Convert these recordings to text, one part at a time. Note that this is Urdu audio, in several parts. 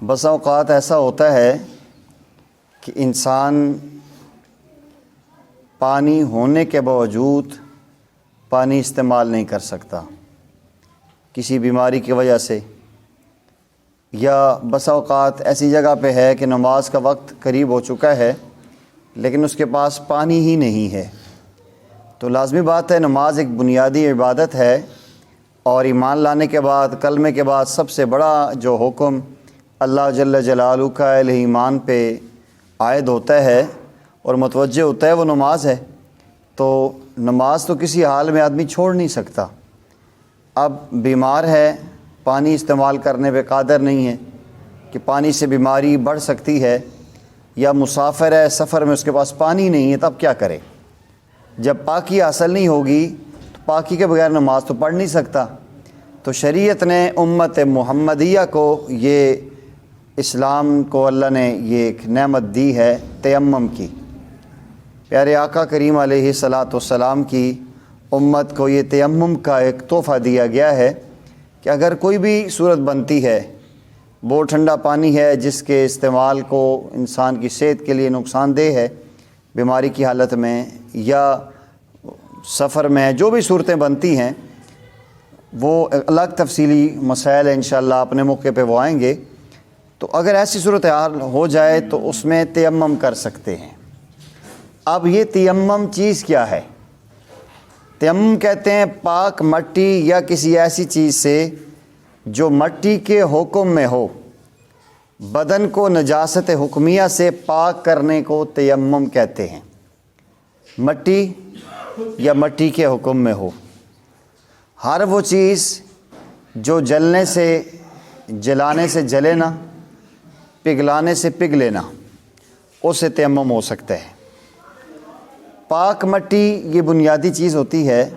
بسا اوقات ایسا ہوتا ہے کہ انسان پانی ہونے کے باوجود پانی استعمال نہیں کر سکتا کسی بیماری کی وجہ سے، یا بسا اوقات ایسی جگہ پہ ہے کہ نماز کا وقت قریب ہو چکا ہے لیکن اس کے پاس پانی ہی نہیں ہے۔ تو لازمی بات ہے، نماز ایک بنیادی عبادت ہے، اور ایمان لانے کے بعد، کلمے کے بعد سب سے بڑا جو حکم اللہ جل جلالہ کا اہل ایمان پہ عائد ہوتا ہے اور متوجہ ہوتا ہے وہ نماز ہے۔ تو نماز تو کسی حال میں آدمی چھوڑ نہیں سکتا۔ اب بیمار ہے، پانی استعمال کرنے پہ قادر نہیں ہے کہ پانی سے بیماری بڑھ سکتی ہے، یا مسافر ہے، سفر میں اس کے پاس پانی نہیں ہے، تب کیا کرے؟ جب پاکی حاصل نہیں ہوگی تو پاکی کے بغیر نماز تو پڑھ نہیں سکتا۔ تو شریعت نے امت محمدیہ کو یہ اسلام کو اللہ نے یہ ایک نعمت دی ہے تیمم کی۔ پیارے آقا کریم علیہ الصلاۃ والسلام کی امت کو یہ تیمم کا ایک تحفہ دیا گیا ہے کہ اگر کوئی بھی صورت بنتی ہے، بہت ٹھنڈا پانی ہے جس کے استعمال کو انسان کی صحت کے لیے نقصان دہ ہے بیماری کی حالت میں، یا سفر میں، جو بھی صورتیں بنتی ہیں وہ الگ تفصیلی مسائل ہیں، انشاءاللہ اپنے موقع پہ وہ آئیں گے۔ تو اگر ایسی صورتحال ہو جائے تو اس میں تیمم کر سکتے ہیں۔ اب یہ تیمم چیز کیا ہے؟ تیمم کہتے ہیں پاک مٹی یا کسی ایسی چیز سے جو مٹی کے حکم میں ہو، بدن کو نجاست حکمیہ سے پاک کرنے کو تیمم کہتے ہیں۔ مٹی یا مٹی کے حکم میں ہو، ہر وہ چیز جو جلنے سے، جلانے سے جلے نہ، پگھلانے سے پگھلے نہ، اسے تیمم ہو سکتا ہے۔ پاک مٹی یہ بنیادی چیز ہوتی ہے،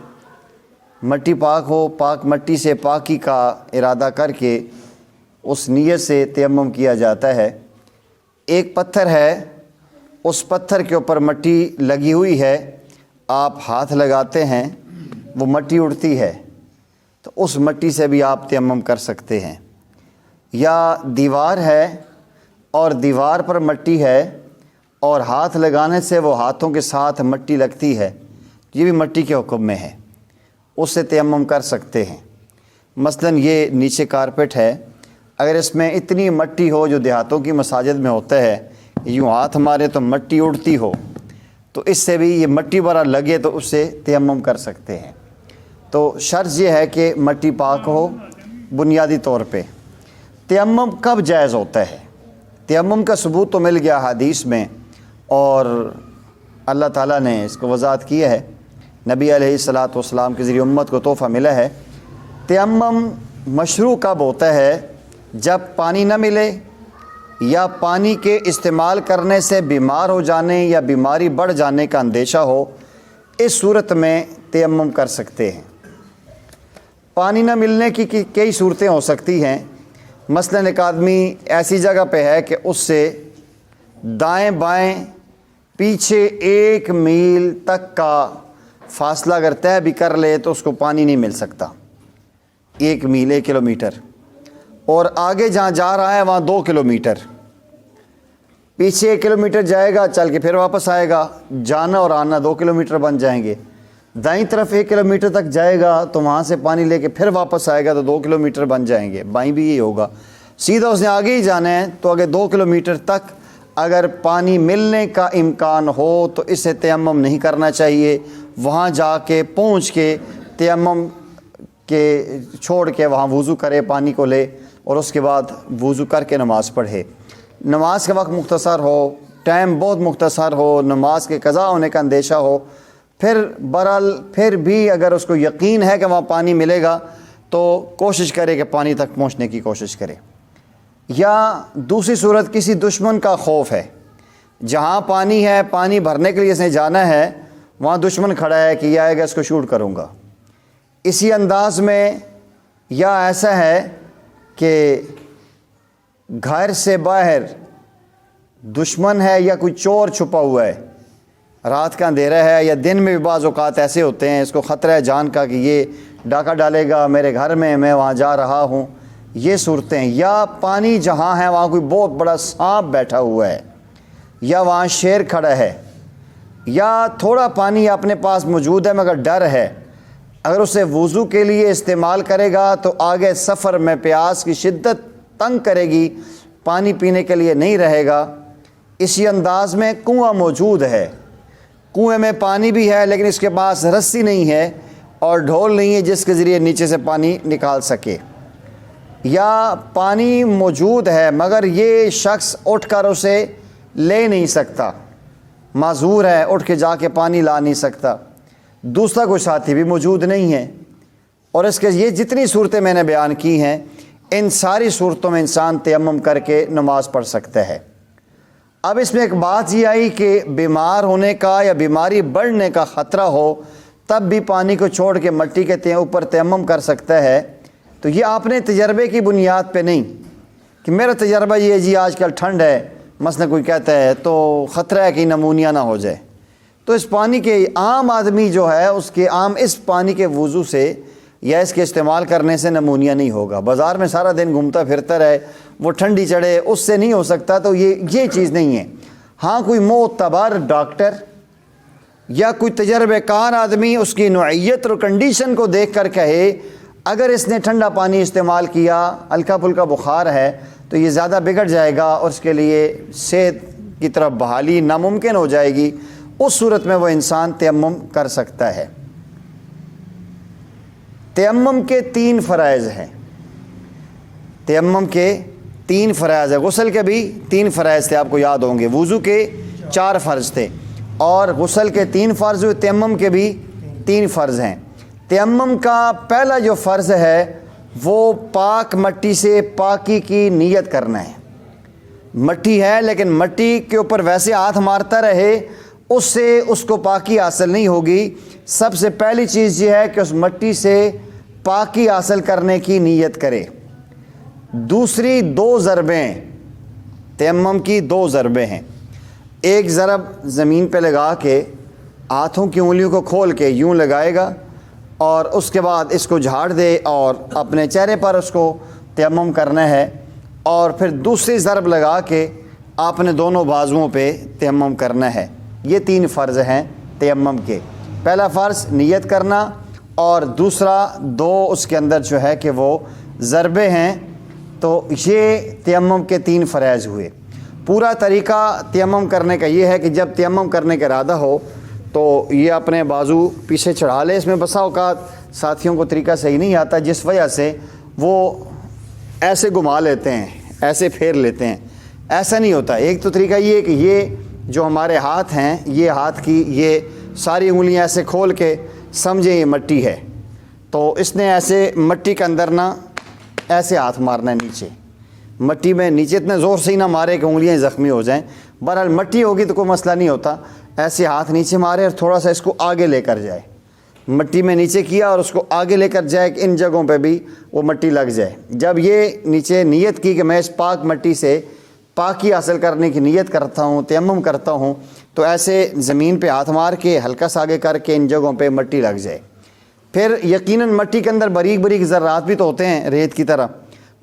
مٹی پاک ہو، پاک مٹی سے پاکی کا ارادہ کر کے اس نیت سے تیمم کیا جاتا ہے۔ ایک پتھر ہے، اس پتھر کے اوپر مٹی لگی ہوئی ہے، آپ ہاتھ لگاتے ہیں وہ مٹی اڑتی ہے، تو اس مٹی سے بھی آپ تیمم کر سکتے ہیں۔ یا دیوار ہے اور دیوار پر مٹی ہے اور ہاتھ لگانے سے وہ ہاتھوں کے ساتھ مٹی لگتی ہے، یہ بھی مٹی کے حکم میں ہے، اس سے تیمم کر سکتے ہیں۔ مثلاً یہ نیچے کارپیٹ ہے، اگر اس میں اتنی مٹی ہو جو دیہاتوں کی مساجد میں ہوتا ہے، یوں ہاتھ مارے تو مٹی اڑتی ہو، تو اس سے بھی یہ مٹی برا لگے تو اس سے تیمم کر سکتے ہیں۔ تو شرط یہ ہے کہ مٹی پاک ہو بنیادی طور پہ۔ تیمم کب جائز ہوتا ہے؟ تیمم کا ثبوت تو مل گیا حدیث میں، اور اللہ تعالیٰ نے اس کو وضاحت کی ہے، نبی علیہ الصلاۃ والسلام کے ذریعے امت کو تحفہ ملا ہے۔ تیمم مشروع کب ہوتا ہے؟ جب پانی نہ ملے، یا پانی کے استعمال کرنے سے بیمار ہو جانے یا بیماری بڑھ جانے کا اندیشہ ہو، اس صورت میں تیمم کر سکتے ہیں۔ پانی نہ ملنے کی کئی صورتیں ہو سکتی ہیں۔ مثلاً ایک آدمی ایسی جگہ پہ ہے کہ اس سے دائیں بائیں پیچھے 1 میل تک کا فاصلہ اگر طے بھی کر لے تو اس کو پانی نہیں مل سکتا، 1 میل 1 کلومیٹر، اور آگے جہاں جا رہا ہے وہاں 2 کلومیٹر، پیچھے 1 کلومیٹر جائے گا چل کے پھر واپس آئے گا، جانا اور آنا 2 کلومیٹر بن جائیں گے۔ دائیں طرف 1 کلومیٹر تک جائے گا تو وہاں سے پانی لے کے پھر واپس آئے گا تو 2 کلومیٹر بن جائیں گے، بائیں بھی یہی ہوگا۔ سیدھا اس نے آگے ہی جانا ہے تو آگے 2 کلومیٹر تک اگر پانی ملنے کا امکان ہو تو اسے تیمم نہیں کرنا چاہیے، وہاں جا کے پہنچ کے تیمم کے چھوڑ کے وہاں وضو کرے، پانی کو لے، اور اس کے بعد وضو کر کے نماز پڑھے۔ نماز کا وقت مختصر ہو، ٹائم بہت مختصر ہو، نماز کے قضا ہونے کا اندیشہ ہو، پھر بھی اگر اس کو یقین ہے کہ وہاں پانی ملے گا تو کوشش کرے کہ پانی تک پہنچنے کی کوشش کرے۔ یا دوسری صورت، کسی دشمن کا خوف ہے، جہاں پانی ہے، پانی بھرنے کے لیے اس نے جانا ہے، وہاں دشمن کھڑا ہے کہ یہ آئے گا اس کو شوٹ کروں گا، اسی انداز میں۔ یا ایسا ہے کہ گھر سے باہر دشمن ہے یا کوئی چور چھپا ہوا ہے، رات کا اندھیرا ہے، یا دن میں بھی بعض اوقات ایسے ہوتے ہیں، اس کو خطرہ ہے جان کا کہ یہ ڈاکہ ڈالے گا میرے گھر میں، میں وہاں جا رہا ہوں، یہ صورتیں، یا پانی جہاں ہے وہاں کوئی بہت بڑا سانپ بیٹھا ہوا ہے، یا وہاں شیر کھڑا ہے، یا تھوڑا پانی اپنے پاس موجود ہے مگر ڈر ہے، اگر اسے وضو کے لیے استعمال کرے گا تو آگے سفر میں پیاس کی شدت تنگ کرے گی، پانی پینے کے لیے نہیں رہے گا۔ اسی انداز میں کنواں موجود ہے، کنویں میں پانی بھی ہے لیکن اس کے پاس رسی نہیں ہے اور ڈھول نہیں ہے جس کے ذریعے نیچے سے پانی نکال سکے، یا پانی موجود ہے مگر یہ شخص اٹھ کر اسے لے نہیں سکتا، معذور ہے، اٹھ کے جا کے پانی لا نہیں سکتا، دوسرا کوئی ساتھی بھی موجود نہیں ہے، اور اس کے یہ جتنی صورتیں میں نے بیان کی ہیں ان ساری صورتوں میں انسان تیمم کر کے نماز پڑھ سکتا ہے۔ اب اس میں ایک بات یہ آئی کہ بیمار ہونے کا یا بیماری بڑھنے کا خطرہ ہو تب بھی پانی کو چھوڑ کے مٹی کے اوپر تیمم کر سکتا ہے، تو یہ آپ نے تجربے کی بنیاد پہ نہیں کہ میرا تجربہ یہ جی آج کل ٹھنڈ ہے مثلا کوئی کہتا ہے تو خطرہ ہے کہ نمونیا نہ ہو جائے، تو اس پانی کے عام آدمی جو ہے اس کے عام اس پانی کے وضو سے یا اس کے استعمال کرنے سے نمونیا نہیں ہوگا۔ بازار میں سارا دن گھومتا پھرتا رہے، وہ ٹھنڈی چڑھے، اس سے نہیں ہو سکتا، تو یہ چیز نہیں ہے۔ ہاں کوئی معتبر ڈاکٹر یا کوئی تجربہ کار آدمی اس کی نوعیت اور کنڈیشن کو دیکھ کر کہے اگر اس نے ٹھنڈا پانی استعمال کیا، ہلکا پھلکا بخار ہے تو یہ زیادہ بگڑ جائے گا اور اس کے لیے صحت کی طرف بحالی ناممکن ہو جائے گی، اس صورت میں وہ انسان تیمم کر سکتا ہے۔ تیمم کے 3 فرائض ہیں، تیمم کے 3 فرائض ہیں، غسل کے بھی 3 فرائض تھے، آپ کو یاد ہوں گے، وضو کے 4 فرض تھے اور غسل کے 3 فرض ہوئے، تیمم کے بھی 3 فرض ہیں۔ تیمم کا پہلا جو فرض ہے وہ پاک مٹی سے پاکی کی نیت کرنا ہے۔ مٹی ہے لیکن مٹی کے اوپر ویسے ہاتھ مارتا رہے اس سے اس کو پاکی حاصل نہیں ہوگی، سب سے پہلی چیز یہ ہے کہ اس مٹی سے پاکی حاصل کرنے کی نیت کرے۔ دوسری 2 ضربیں، تیمم کی 2 ضربیں ہیں، ایک ضرب زمین پہ لگا کے ہاتھوں کی انگلیوں کو کھول کے یوں لگائے گا اور اس کے بعد اس کو جھاڑ دے اور اپنے چہرے پر اس کو تیمم کرنا ہے، اور پھر دوسری ضرب لگا کے آپ نے دونوں بازوؤں پہ تیمم کرنا ہے۔ یہ 3 فرض ہیں تیمم کے، پہلا فرض نیت کرنا اور دوسرا 2 اس کے اندر جو ہے کہ وہ ضربیں ہیں، تو یہ تیمم کے 3 فرائض ہوئے۔ پورا طریقہ تیمم کرنے کا یہ ہے کہ جب تیمم کرنے کا ارادہ ہو تو یہ اپنے بازو پیچھے چڑھا لے، اس میں بسا اوقات ساتھیوں کو طریقہ صحیح نہیں آتا جس وجہ سے وہ ایسے گھما لیتے ہیں، ایسے پھیر لیتے ہیں، ایسا نہیں ہوتا۔ ایک تو طریقہ یہ ہے کہ یہ جو ہمارے ہاتھ ہیں، یہ ہاتھ کی یہ ساری انگلیاں ایسے کھول کے سمجھیں یہ مٹی ہے، تو اس نے ایسے مٹی کے اندر نہ ایسے ہاتھ مارنا ہے نیچے، مٹی میں نیچے اتنے زور سے ہی نہ مارے کہ انگلیاں زخمی ہو جائیں، بہرحال مٹی ہوگی تو کوئی مسئلہ نہیں ہوتا، ایسے ہاتھ نیچے مارے اور تھوڑا سا اس کو آگے لے کر جائے، مٹی میں نیچے کیا اور اس کو آگے لے کر جائے کہ ان جگہوں پہ بھی وہ مٹی لگ جائے۔ جب یہ نیچے نیت کی کہ میں اس پاک مٹی سے پاکی حاصل کرنے کی نیت کرتا ہوں، تیمم کرتا ہوں، تو ایسے زمین پہ ہاتھ مار کے ہلکا سا آگے کر کے ان جگہوں پہ مٹی لگ جائے۔ پھر یقیناً مٹی کے اندر باریک باریک ذرات بھی تو ہوتے ہیں ریت کی طرح،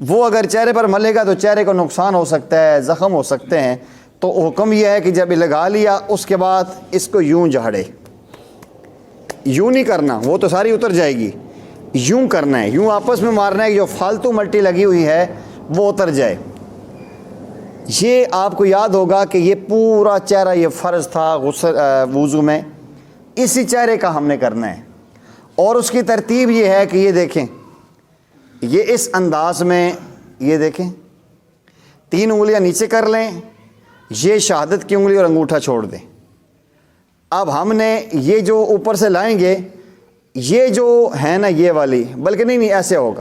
وہ اگر چہرے پر ملے گا تو چہرے کو نقصان ہو سکتا ہے، زخم ہو سکتے ہیں، تو حکم یہ ہے کہ جب یہ لگا لیا اس کے بعد اس کو یوں جھاڑے، یوں نہیں کرنا، وہ تو ساری اتر جائے گی، یوں کرنا ہے، یوں آپس میں مارنا ہے کہ جو فالتو مٹی لگی ہوئی ہے وہ اتر جائے۔ یہ آپ کو یاد ہوگا کہ یہ پورا چہرہ یہ فرض تھا غسل وضو میں، اسی چہرے کا ہم نے کرنا ہے، اور اس کی ترتیب یہ ہے کہ یہ دیکھیں، یہ اس انداز میں، یہ دیکھیں 3 انگلیاں نیچے کر لیں، یہ شہادت کی انگلی اور انگوٹھا چھوڑ دیں۔ اب ہم نے یہ جو اوپر سے لائیں گے، یہ جو ہے نا یہ والی، بلکہ نہیں ایسے ہوگا،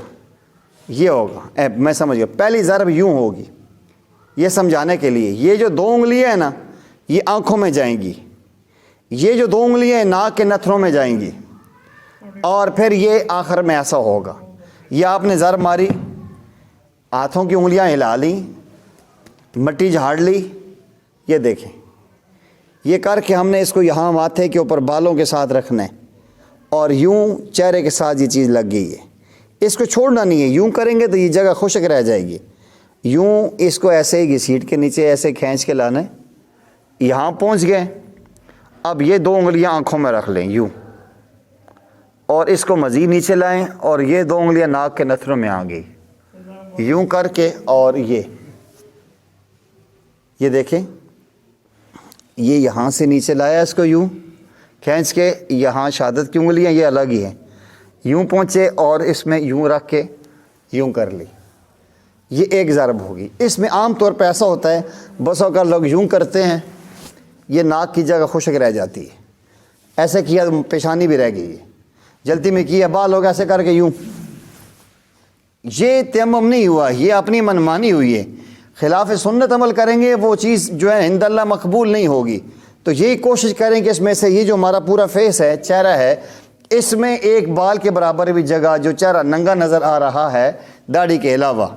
یہ ہوگا، میں سمجھ گیا، پہلی ضرب یوں ہوگی، یہ سمجھانے کے لیے، یہ جو 2 انگلیاں ہیں نا یہ آنکھوں میں جائیں گی، یہ جو 2 انگلیاں ناک کے نتھروں میں جائیں گی، اور پھر یہ آخر میں ایسا ہوگا۔ یہ آپ نے ضرب ماری، ہاتھوں کی انگلیاں ہلا لیں، مٹی جھاڑ لی، یہ دیکھیں، یہ کر کے ہم نے اس کو یہاں ماتھے کے اوپر بالوں کے ساتھ رکھنا ہے، اور یوں چہرے کے ساتھ یہ چیز لگ گئی ہے، اس کو چھوڑنا نہیں ہے، یوں کریں گے تو یہ جگہ خشک رہ جائے گی. یوں اس کو ایسے ہی گھسیٹ کے نیچے ایسے کھینچ کے لانا ہے. یہاں پہنچ گئے. اب یہ 2 انگلیاں آنکھوں میں رکھ لیں یوں، اور اس کو مزید نیچے لائیں، اور یہ 2 انگلیاں ناک کے نتھروں میں آ گئی یوں کر کے. اور یہ دیکھیں، یہ یہاں سے نیچے لایا اس کو یوں کھینچ کے، یہاں شہادت کی انگلیاں یہ الگ ہی ہیں، یوں پہنچے اور اس میں یوں رکھ کے یوں کر لی. یہ ایک ضرب ہوگی. اس میں عام طور پہ ایسا ہوتا ہے بس اوقات لوگ یوں کرتے ہیں، یہ ناک کی جگہ خشک رہ جاتی ہے. ایسے کیا پیشانی بھی رہ گئی ہے، جلدی میں کیا بال لوگ ایسے کر کے یوں. یہ تیمم نہیں ہوا، یہ اپنی منمانی ہوئی ہے. خلاف سنت عمل کریں گے وہ چیز جو ہے عند اللہ مقبول نہیں ہوگی. تو یہی کوشش کریں کہ اس میں سے یہ جو ہمارا پورا فیس ہے، چہرہ ہے، اس میں ایک بال کے برابر بھی جگہ جو چہرہ ننگا نظر آ رہا ہے داڑھی کے علاوہ،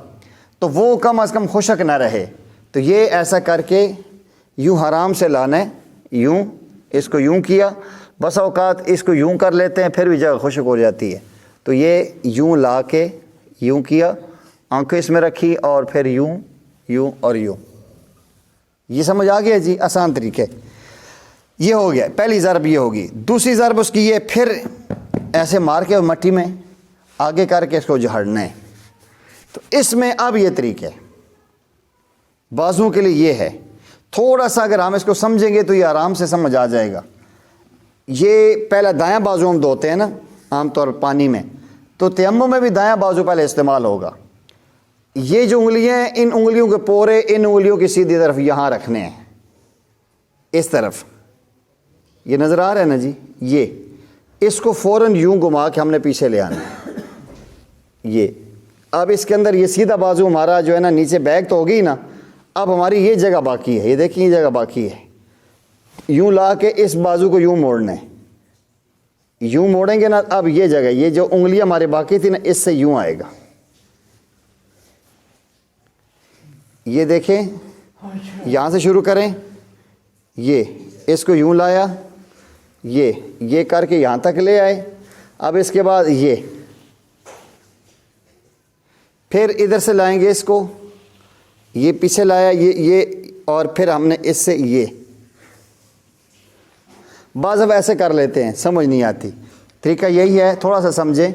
تو وہ کم از کم خشک نہ رہے. تو یہ ایسا کر کے یوں حرام سے لانا ہے. یوں اس کو یوں کیا، بس اوقات اس کو یوں کر لیتے ہیں پھر بھی جگہ خشک ہو جاتی ہے. تو یہ یوں لا کے یوں کیا، آنکھیں اس میں رکھی، اور پھر یوں یوں اور یوں. یہ سمجھ آ گیا جی؟ آسان طریقے. یہ ہو گیا پہلی ضرب. یہ ہوگی. دوسری ضرب اس کی یہ پھر ایسے مار کے مٹی میں آگے کر کے اس کو جھاڑنا ہے. تو اس میں اب یہ طریقہ ہے بازوں کے لیے. یہ ہے تھوڑا سا اگر ہم اس کو سمجھیں گے تو یہ آرام سے سمجھ آ جائے گا. یہ پہلا دایاں بازو ہم دھوتے ہیں نا عام طور پر پانی میں، تو تیمم میں بھی دایاں بازو پہلے استعمال ہوگا. یہ جو انگلیاں ہیں، ان انگلیوں کے پورے ان انگلیوں کی سیدھی طرف یہاں رکھنے ہیں، اس طرف. یہ نظر آ رہا ہے نا جی؟ یہ اس کو فوراً یوں گھما کے ہم نے پیچھے لے آنا ہے. یہ اب اس کے اندر یہ سیدھا بازو ہمارا جو ہے نا نیچے بیک تو ہوگی نا، اب ہماری یہ جگہ باقی ہے. یہ دیکھیں یہ جگہ باقی ہے. یوں لا کے اس بازو کو یوں موڑنا ہے. یوں موڑیں گے نا، اب یہ جگہ یہ جو انگلیاں ہمارے باقی تھی نا، اس سے یوں آئے گا. یہ دیکھیں یہاں سے شروع کریں. یہ اس کو یوں لایا، یہ کر کے یہاں تک لے آئے. اب اس کے بعد یہ پھر ادھر سے لائیں گے اس کو، یہ پیچھے لایا یہ اور پھر ہم نے اس سے یہ. بعض اب ایسے کر لیتے ہیں، سمجھ نہیں آتی. طریقہ یہی ہے، تھوڑا سا سمجھیں.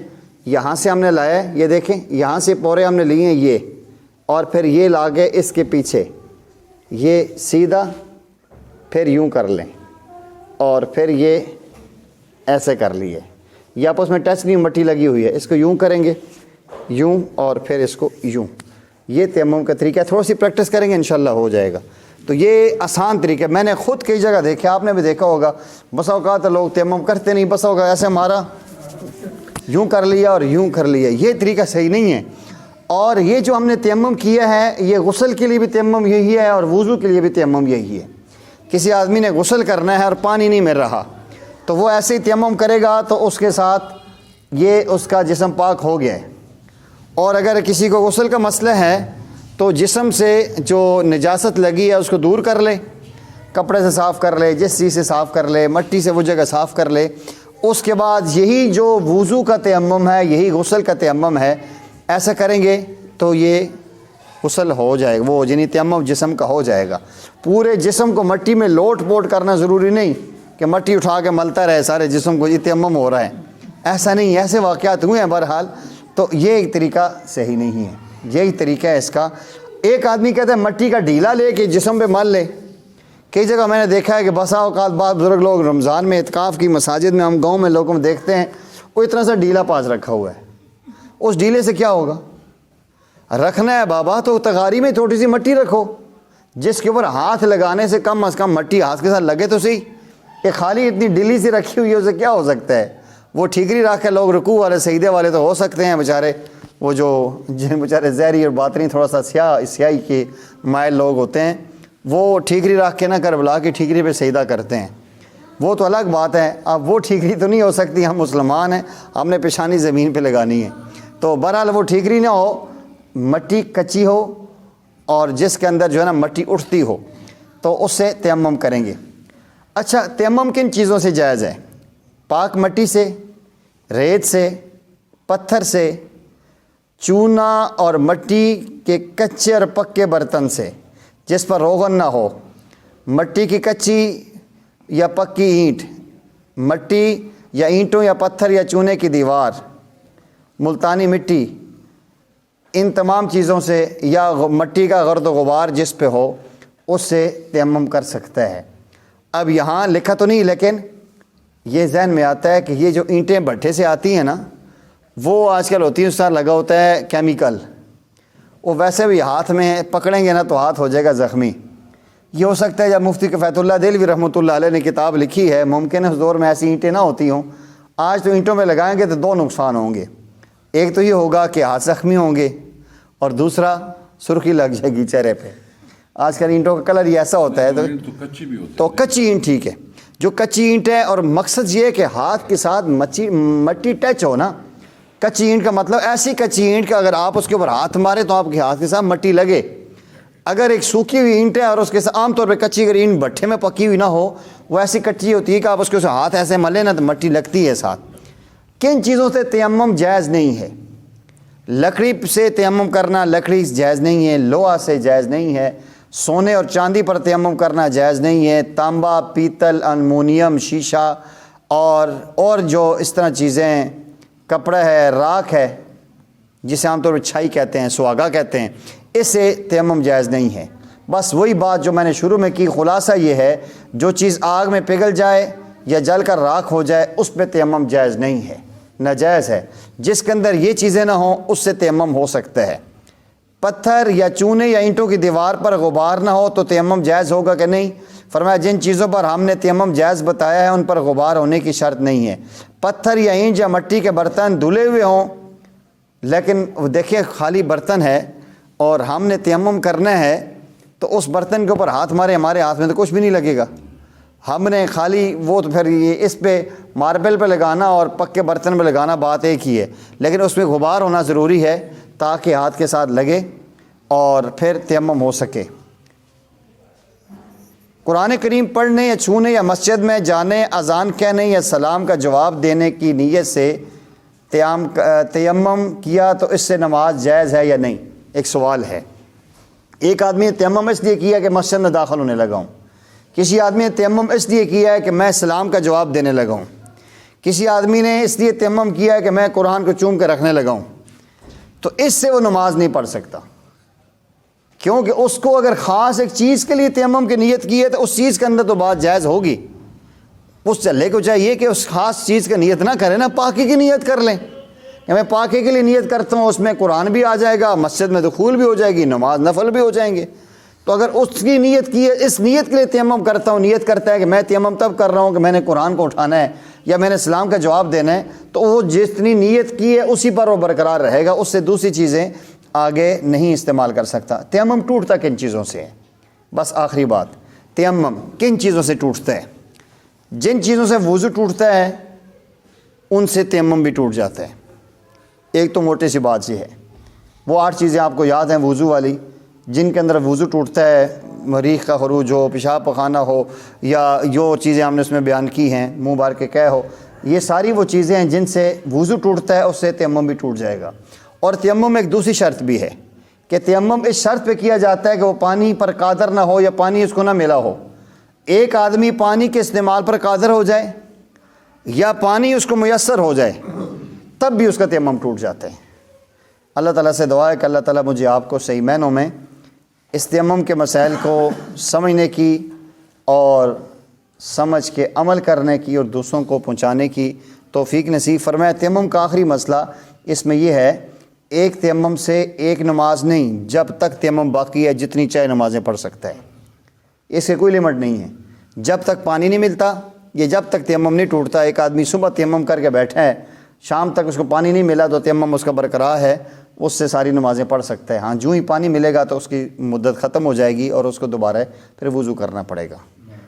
یہاں سے ہم نے لایا، یہ دیکھیں یہاں سے پورے ہم نے لیے ہیں یہ، اور پھر یہ لا کے اس کے پیچھے یہ سیدھا پھر یوں کر لیں، اور پھر یہ ایسے کر لیے. یہ آپس میں ٹچ نہیں، مٹی لگی ہوئی ہے. اس کو یوں کریں گے یوں، اور پھر اس کو یوں. یہ تیمم کا طریقہ ہے. تھوڑی سی پریکٹس کریں گے انشاءاللہ ہو جائے گا. تو یہ آسان طریقہ ہے. میں نے خود کئی جگہ دیکھا، آپ نے بھی دیکھا ہوگا. بسا اوقات لوگ تیمم کرتے نہیں، بسا اوقات ایسے ہمارا یوں کر لیا اور یوں کر لیا. یہ طریقہ صحیح نہیں ہے. اور یہ جو ہم نے تیمم کیا ہے، یہ غسل کے لیے بھی تیمم یہی ہے اور وضو کے لیے بھی تیمم یہی ہے. کسی آدمی نے غسل کرنا ہے اور پانی نہیں مل رہا، تو وہ ایسے ہی تیمم کرے گا تو اس کے ساتھ یہ اس کا جسم پاک ہو گیا ہے. اور اگر کسی کو غسل کا مسئلہ ہے تو جسم سے جو نجاست لگی ہے اس کو دور کر لے، کپڑے سے صاف کر لے، جس چیز سے صاف کر لے، مٹی سے وہ جگہ صاف کر لے. اس کے بعد یہی جو وضو کا تیمم ہے، یہی غسل کا تیمم ہے. ایسا کریں گے تو یہ غسل ہو جائے گا، وہ یعنی تیمم جسم کا ہو جائے گا. پورے جسم کو مٹی میں لوٹ پوٹ کرنا ضروری نہیں کہ مٹی اٹھا کے ملتا رہے سارے جسم کو، یہ تیمم ہو رہا ہے. ایسا نہیں، ایسے واقعات ہوئے ہیں بہرحال. تو یہ ایک طریقہ صحیح نہیں ہے. یہی طریقہ ہے اس کا. ایک آدمی کہتا ہے مٹی کا ڈھیلا لے کے جسم پہ مل لے. کئی جگہ میں نے دیکھا ہے کہ بسا اوقات بعض بزرگ لوگ رمضان میں اعتکاف کی مساجد میں، ہم گاؤں میں لوگوں میں دیکھتے ہیں، وہ اتنا سا ڈھیلا پاس رکھا ہوا ہے. اس ڈھیلے سے کیا ہوگا؟ رکھنا ہے بابا تو تغاری میں تھوڑی سی مٹی رکھو، جس کے اوپر ہاتھ لگانے سے کم از کم مٹی ہاتھ کے ساتھ لگے تو صحیح. کہ خالی اتنی ڈلی سی رکھی ہوئی ہے، اسے کیا ہو سکتا ہے؟ وہ ٹھیکری رکھ کے لوگ رکوع والے سجدے والے تو ہو سکتے ہیں بیچارے، وہ جو جن بیچارے زہری اور باطنی تھوڑا سا سیاہی کے مائل لوگ ہوتے ہیں، وہ ٹھیکری رکھ کے نہ کربلا کی ٹھیکری پہ سجدہ کرتے ہیں. وہ تو الگ بات ہے. اب وہ ٹھیکری تو نہیں ہو سکتی، ہم مسلمان ہیں، ہم نے پیشانی زمین پہ لگانی ہے. تو بہرحال وہ ٹھیکری نہ ہو، مٹی کچی ہو اور جس کے اندر جو ہے نا مٹی اٹھتی ہو، تو اس سے تیمم کریں گے. اچھا، تیمم کن چیزوں سے جائز ہے؟ پاک مٹی سے، ریت سے، پتھر سے، چونا اور مٹی کے کچے اور پکے برتن سے جس پر روغن نہ ہو، مٹی کی کچی یا پکی اینٹ، مٹی یا اینٹوں یا پتھر یا چونے کی دیوار، ملتانی مٹی، ان تمام چیزوں سے، یا مٹی کا گرد و غبار جس پہ ہو اس سے تیمم کر سکتا ہے۔ اب یہاں لکھا تو نہیں، لیکن یہ ذہن میں آتا ہے کہ یہ جو اینٹیں بھٹے سے آتی ہیں نا، وہ آج کل ہوتی ہیں، اس طرح لگا ہوتا ہے کیمیکل، وہ ویسے بھی ہاتھ میں پکڑیں گے نا تو ہاتھ ہو جائے گا زخمی۔ یہ ہو سکتا ہے جب مفتی کفایت اللہ دہلوی رحمۃ اللہ علیہ نے کتاب لکھی ہے، ممکن ہے اس دور میں ایسی اینٹیں نہ ہوتی ہوں۔ آج تو اینٹوں میں لگائیں گے تو دو نقصان ہوں گے، ایک تو یہ ہوگا کہ ہاتھ زخمی ہوں گے، اور دوسرا سرخی لگ جائے گی چہرے پہ۔ آج کل اینٹوں کا کلر یہ ایسا ہوتا ہے تو کچی اینٹ ٹھیک ہے، جو کچی اینٹ ہے، اور مقصد یہ ہے کہ ہاتھ کے ساتھ مٹی ٹچ ہو نا۔ کچی اینٹ کا مطلب ایسی کچی اینٹ کہ اگر آپ اس کے اوپر ہاتھ مارے تو آپ کے ہاتھ کے ساتھ مٹی لگے۔ اگر ایک سوکھی ہوئی اینٹ ہے اور اس کے ساتھ عام طور پہ کچی اگر اینٹ بھٹے میں پکی ہوئی نہ ہو، وہ ایسی کچی ہوتی ہے کہ آپ اس کے ہاتھ ایسے ملے نا تو مٹی لگتی ہے ساتھ۔ کن چیزوں سے تیمم جائز نہیں ہے؟ لکڑی سے تیمم کرنا لکڑی جائز نہیں ہے، لوہا سے جائز نہیں ہے، سونے اور چاندی پر تیمم کرنا جائز نہیں ہے، تانبا، پیتل، المونیم، شیشہ اور جو اس طرح چیزیں، کپڑا ہے، راکھ ہے جسے عام طور پر چھائی کہتے ہیں، سواگا کہتے ہیں، اس سے تیمم جائز نہیں ہے۔ بس وہی بات جو میں نے شروع میں کی، خلاصہ یہ ہے جو چیز آگ میں پگھل جائے یا جل کر راکھ ہو جائے اس پہ تیمم جائز نہیں ہے، ناجائز ہے۔ جس کے اندر یہ چیزیں نہ ہوں اس سے تیمم ہو سکتا ہے۔ پتھر یا چونے یا اینٹوں کی دیوار پر غبار نہ ہو تو تیمم جائز ہوگا کہ نہیں؟ فرمایا جن چیزوں پر ہم نے تیمم جائز بتایا ہے ان پر غبار ہونے کی شرط نہیں ہے۔ پتھر یا اینٹ یا مٹی کے برتن دھلے ہوئے ہوں، لیکن دیکھیں خالی برتن ہے اور ہم نے تیمم کرنا ہے تو اس برتن کے اوپر ہاتھ مارے، ہمارے ہاتھ میں تو کچھ بھی نہیں لگے گا۔ ہم نے خالی وہ تو پھر یہ اس پہ ماربل پہ لگانا اور پکے برتن پہ لگانا بات ایک ہی ہے، لیکن اس میں غبار ہونا ضروری ہے تاکہ ہاتھ کے ساتھ لگے اور پھر تیمم ہو سکے۔ قرآن کریم پڑھنے یا چھونے یا مسجد میں جانے، اذان کہنے یا سلام کا جواب دینے کی نیت سے تیمم کیا تو اس سے نماز جائز ہے یا نہیں؟ ایک سوال ہے۔ ایک آدمی نے تیمم اس لیے کیا کہ مسجد میں داخل ہونے لگا ہوں، کسی آدمی نے تیمم اس لیے کیا ہے کہ میں سلام کا جواب دینے لگا ہوں، کسی آدمی نے اس لیے تیمم کیا ہے کہ میں قرآن کو چوم کے رکھنے لگا ہوں، تو اس سے وہ نماز نہیں پڑھ سکتا، کیونکہ اس کو اگر خاص ایک چیز کے لیے تیمم کی نیت کی ہے تو اس چیز کے اندر تو بات جائز ہوگی۔ اس چلے کو چاہیے کہ اس خاص چیز کی نیت نہ کرے نا، پاکی کی نیت کر لیں کہ میں پاکی کے لیے نیت کرتا ہوں، اس میں قرآن بھی آ جائے گا، مسجد میں دخول بھی ہو جائے گی، نماز نفل بھی ہو جائیں گے۔ تو اگر اس کی نیت کی ہے، اس نیت کے لیے تیمم کرتا ہوں، نیت کرتا ہے کہ میں تیمم تب کر رہا ہوں کہ میں نے قرآن کو اٹھانا ہے یا میں نے سلام کا جواب دینا ہے، تو وہ جتنی نیت کی ہے اسی پر وہ برقرار رہے گا، اس سے دوسری چیزیں آگے نہیں استعمال کر سکتا۔ تیمم ٹوٹتا کن چیزوں سے ہے؟ بس آخری بات، تیمم کن چیزوں سے ٹوٹتا ہے؟ جن چیزوں سے وضو ٹوٹتا ہے ان سے تیمم بھی ٹوٹ جاتا ہے۔ ایک تو موٹی سی بات یہ ہے، وہ 8 چیزیں آپ کو یاد ہیں وضو والی، جن کے اندر وضو ٹوٹتا ہے، مریخ کا خروج ہو، پیشاب پخانہ ہو، یا جو چیزیں ہم نے اس میں بیان کی ہیں، منہ بھر کے قے ہو، یہ ساری وہ چیزیں ہیں جن سے وضو ٹوٹتا ہے، اس سے تیمم بھی ٹوٹ جائے گا۔ اور تیمم میں ایک دوسری شرط بھی ہے کہ تیمم اس شرط پہ کیا جاتا ہے کہ وہ پانی پر قادر نہ ہو یا پانی اس کو نہ ملا ہو۔ ایک آدمی پانی کے استعمال پر قادر ہو جائے یا پانی اس کو میسر ہو جائے تب بھی اس کا تیمم ٹوٹ جاتا ہے۔ اللہ تعالیٰ سے دعا ہے کہ اللہ تعالیٰ مجھے آپ کو صحیح معنوں میں اس تیمم کے مسائل کو سمجھنے کی اور سمجھ کے عمل کرنے کی اور دوسروں کو پہنچانے کی توفیق نصیب فرمائے۔ تیمم کا آخری مسئلہ اس میں یہ ہے، ایک تیمم سے ایک نماز نہیں، جب تک تیمم باقی ہے جتنی چاہے نمازیں پڑھ سکتا ہے، اس سے کوئی لمٹ نہیں ہے۔ جب تک پانی نہیں ملتا، یہ جب تک تیمم نہیں ٹوٹتا، ایک آدمی صبح تیمم کر کے بیٹھا ہے، شام تک اس کو پانی نہیں ملا تو تیمم اس کا برقرار ہے، اس سے ساری نمازیں پڑھ سکتا ہے۔ ہاں جو ہی پانی ملے گا تو اس کی مدت ختم ہو جائے گی اور اس کو دوبارہ پھر وضو کرنا پڑے گا۔